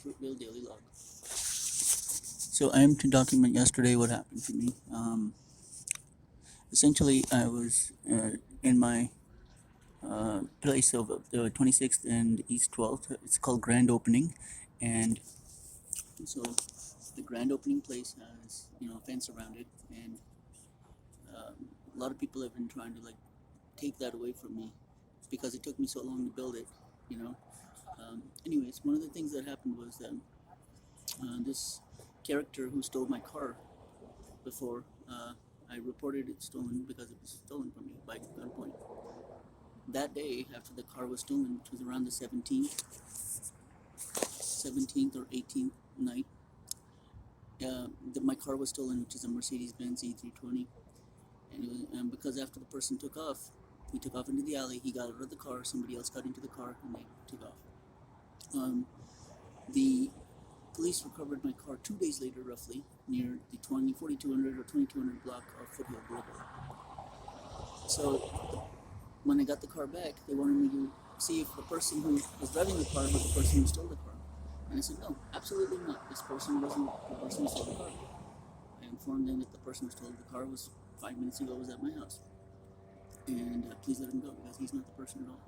Fruitvale daily log. So I am to document yesterday what happened to me. Essentially, I was in my place of the 26th and East 12th. It's called Grand Opening, and so the Grand Opening place has a fence around it, and a lot of people have been trying to take that away from me because it took me so long to build it. You know. Anyways, one of the things that happened was that this character who stole my car before, I reported it stolen because it was stolen from me by gunpoint. That day, after the car was stolen, which was around the 17th or 18th night, my car was stolen, which is a Mercedes-Benz E320. And because after the person took off, he took off into the alley, he got out of the car, somebody else got into the car, and they took off. The police recovered my car 2 days later, roughly, near the 4200 or 2200 block of Foothill Boulevard. So when I got the car back, they wanted me to see if the person who was driving the car was the person who stole the car. And I said, no, absolutely not. This person wasn't the person who stole the car. I informed them that the person who stole the car was 5 minutes ago was at my house. And please let him go because he's not the person at all.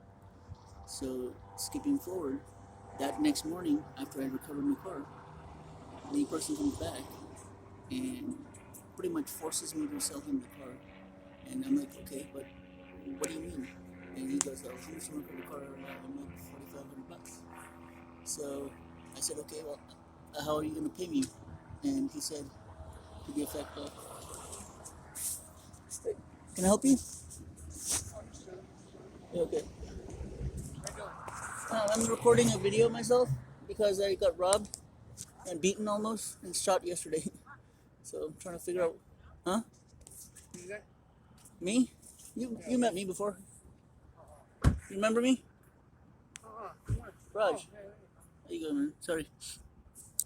So skipping forward, that next morning, after I recovered my car, the person comes back and pretty much forces me to sell him the car. And I'm like, okay, but what do you mean? And he goes, oh, how much you want for the car? I'm like, $4,500. So I said, okay, well, how are you going to pay me? And he said, to the effect of, can I help you? Yeah, okay. I'm recording a video of myself because I got robbed and beaten almost and shot yesterday. So I'm trying to figure out, huh? Me? You met me before. You remember me? Raj. How you going, man? Sorry.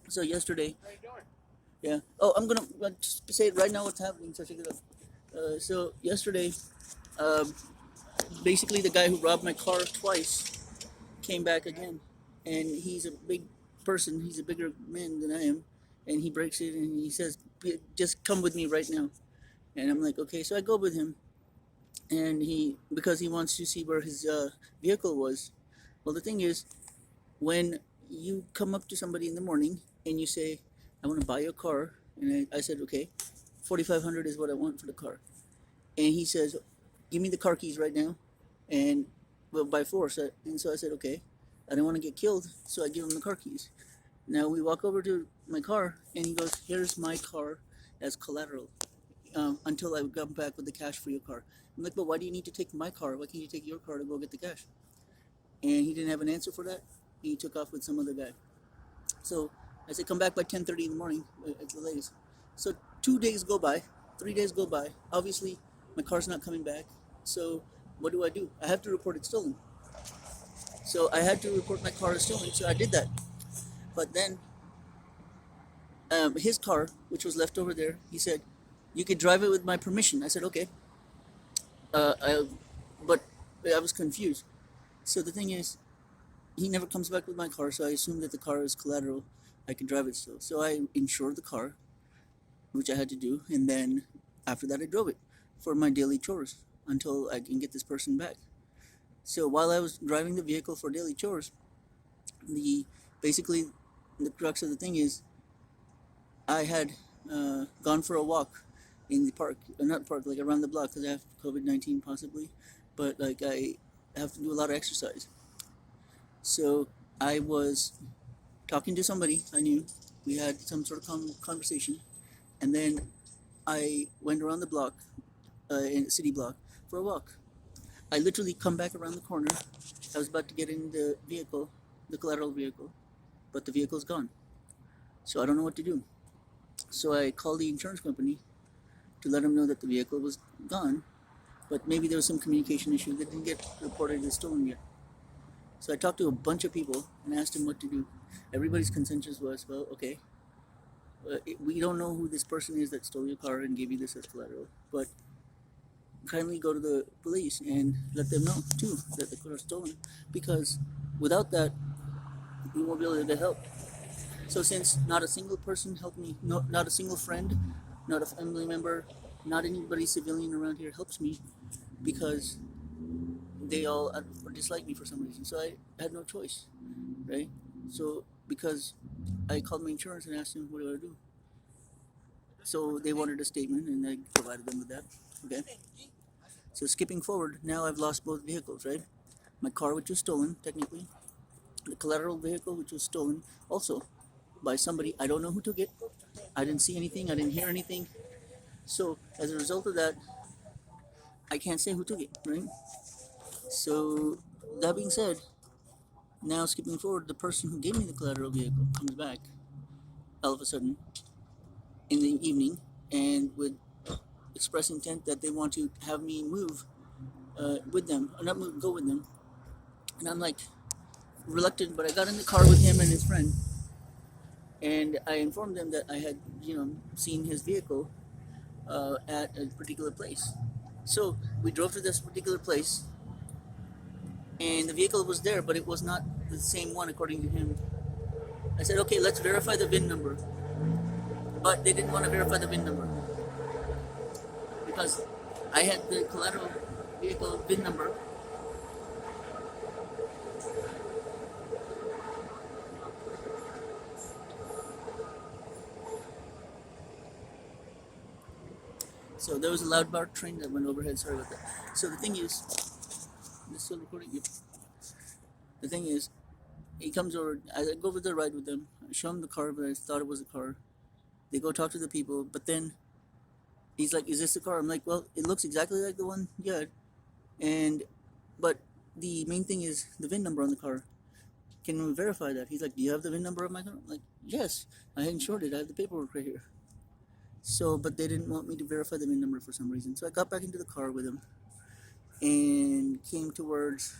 So yesterday. How you doing? Yeah. Oh, I'm gonna just say it right now what's happening. So check it out. So yesterday, basically the guy who robbed my car twice came back again, and he's a big person. He's a bigger man than I am, and he breaks it and he says, "Just come with me right now." And I'm like, okay. So I go with him, and because he wants to see where his vehicle was. Well, the thing is, when you come up to somebody in the morning and you say, "I want to buy your car," and I said, "Okay, 4,500 is what I want for the car," and he says, "Give me the car keys right now," and well, by force. And so I said, okay, I don't want to get killed, so I give him the car keys. Now we walk over to my car, and he goes, "Here's my car as collateral until I come back with the cash for your car." I'm like, "But why do you need to take my car? Why can't you take your car to go get the cash?" And he didn't have an answer for that. He took off with some other guy. So I said, "Come back by 10:30 in the morning at the latest." So 2 days go by, 3 days go by. Obviously, my car's not coming back. So what do? I have to report it stolen. So I had to report my car as stolen, so I did that. But then his car, which was left over there, he said, "You could drive it with my permission." I said, okay. But I was confused. So the thing is, he never comes back with my car, so I assumed that the car is collateral. I can drive it still. So I insured the car, which I had to do, and then after that I drove it for my daily chores until I can get this person back. So while I was driving the vehicle for daily chores, basically the crux of the thing is I had gone for a walk in the park, not park, like around the block, because I have COVID-19 possibly, but like I have to do a lot of exercise. So I was talking to somebody I knew. We had some sort of conversation, and then I went around the block, in a city block, for a walk. I literally come back around the corner. I was about to get in the vehicle, the collateral vehicle, but the vehicle's gone. So I don't know what to do. So I called the insurance company to let them know that the vehicle was gone, but maybe there was some communication issue that didn't get reported as stolen yet. So I talked to a bunch of people and asked them what to do. Everybody's consensus was, well, okay, we don't know who this person is that stole your car and gave you this as collateral, but kindly go to the police and let them know too that the car is stolen, because without that we won't be able to get help. So since not a single person helped me, no, not a single friend, not a family member, not anybody civilian around here helps me, because they all dislike me for some reason. So I had no choice, right? So because I called my insurance and asked them what do I do. So they wanted a statement, and I provided them with that. Okay. So skipping forward, now I've lost both vehicles, right? My car, which was stolen, technically, the collateral vehicle, which was stolen, also by somebody. I don't know who took it. I didn't see anything. I didn't hear anything. So as a result of that, I can't say who took it, right? So that being said, now skipping forward, the person who gave me the collateral vehicle comes back all of a sudden in the evening and would express intent that they want to have me move with them, or not move, go with them. And I'm like reluctant, but I got in the car with him and his friend, and I informed them that I had, seen his vehicle at a particular place. So we drove to this particular place, and the vehicle was there, but it was not the same one according to him. I said, okay, let's verify the VIN number, but they didn't want to verify the VIN number because I had the collateral vehicle VIN number. So there was a loud bark train that went overhead. Sorry about that. So the thing is, this still recording you. The thing is, he comes over. I go over the ride with them. I show him the car, but I thought it was a car. They go talk to the people, but then he's like, "Is this the car?" I'm like, "Well, it looks exactly like the one you had, and but the main thing is the VIN number on the car. Can we verify that?" He's like, "Do you have the VIN number of my car?" I'm like, "Yes, I insured it. I have the paperwork right here." So, but they didn't want me to verify the VIN number for some reason. So I got back into the car with him and came towards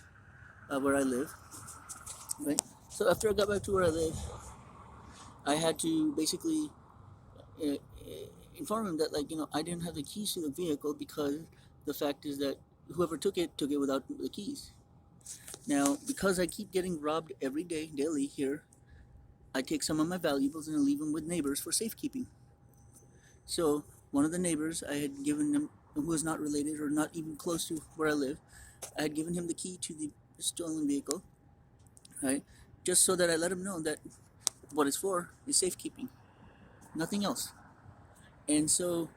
where I live, right? So after I got back to where I live, I had to basically uh, inform him that, like, I didn't have the keys to the vehicle, because the fact is that whoever took it without the keys. Now, because I keep getting robbed every day, daily here, I take some of my valuables and I leave them with neighbors for safekeeping. So one of the neighbors, I had given them, who was not related or not even close to where I live, I had given him the key to the stolen vehicle, right? Just so that I let him know that what it's for is safekeeping, nothing else. And so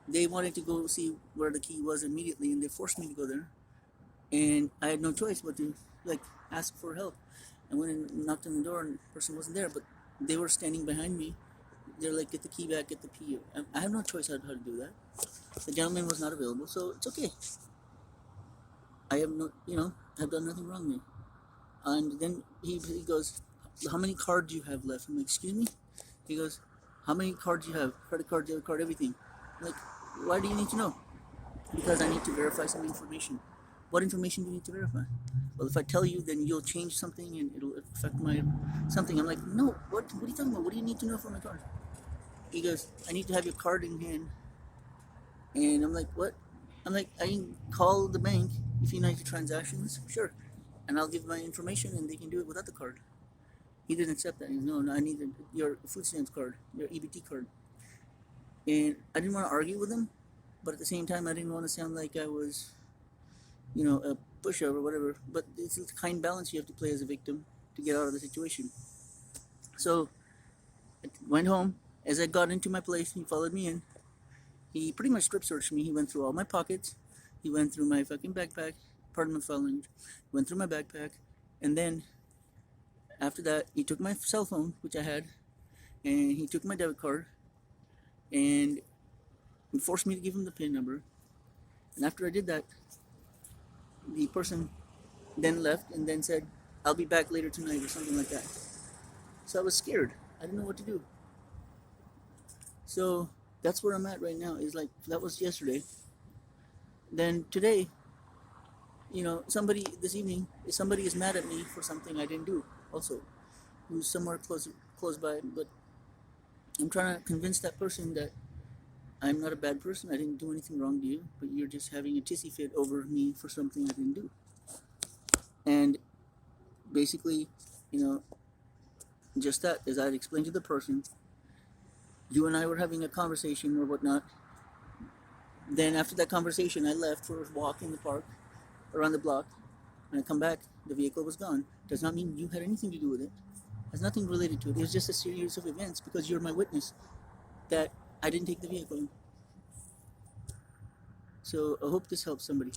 they wanted to go see where the key was immediately, and they forced me to go there. And I had no choice but to, like, ask for help. I went and knocked on the door, and the person wasn't there, but they were standing behind me. They're like, "Get the key back, get the key." I have no choice how to do that. The gentleman was not available, so it's okay. I have no, have done nothing wrong there. And then he goes, "How many cards do you have left?" I'm like, "Excuse me?" He goes, "How many cards do you have? Credit card, debit card, everything." I'm like, "Why do you need to know?" "Because I need to verify some information." "What information do you need to verify?" "Well, if I tell you, then you'll change something and it'll affect my something." I'm like, "No, what are you talking about? What do you need to know for my card?" He goes, "I need to have your card in hand." And I'm like, "What?" I'm like, "I can call the bank if you need your transactions, sure. And I'll give my information and they can do it without the card." He didn't accept that. He goes, "No, I need your food stamps card, your EBT card." And I didn't want to argue with him, but at the same time, I didn't want to sound like I was, a pushover or whatever. But it's a kind balance you have to play as a victim to get out of the situation. So I went home. As I got into my place, he followed me in. He pretty much strip searched me. He went through all my pockets. He went through my fucking backpack. Pardon my foul language. Went through my backpack. And then after that, he took my cell phone, which I had, and he took my debit card, and he forced me to give him the PIN number. And after I did that, the person then left and then said, "I'll be back later tonight," or something like that. So I was scared. I didn't know what to do. So that's where I'm at right now. Is like, that was yesterday. Then today, somebody this evening, somebody is mad at me for something I didn't do. Also, who's somewhere close by, but I'm trying to convince that person that I'm not a bad person. I didn't do anything wrong to you, but you're just having a tissy fit over me for something I didn't do. And basically, you know, Just that, as I had explained to the person, you and I were having a conversation or whatnot. Then after that conversation, I left for a walk in the park around the block. When I come back, the vehicle was gone. Does not mean you had anything to do with it. Has nothing related to it. It was just a series of events because you're my witness that I didn't take the vehicle. So I hope this helps somebody.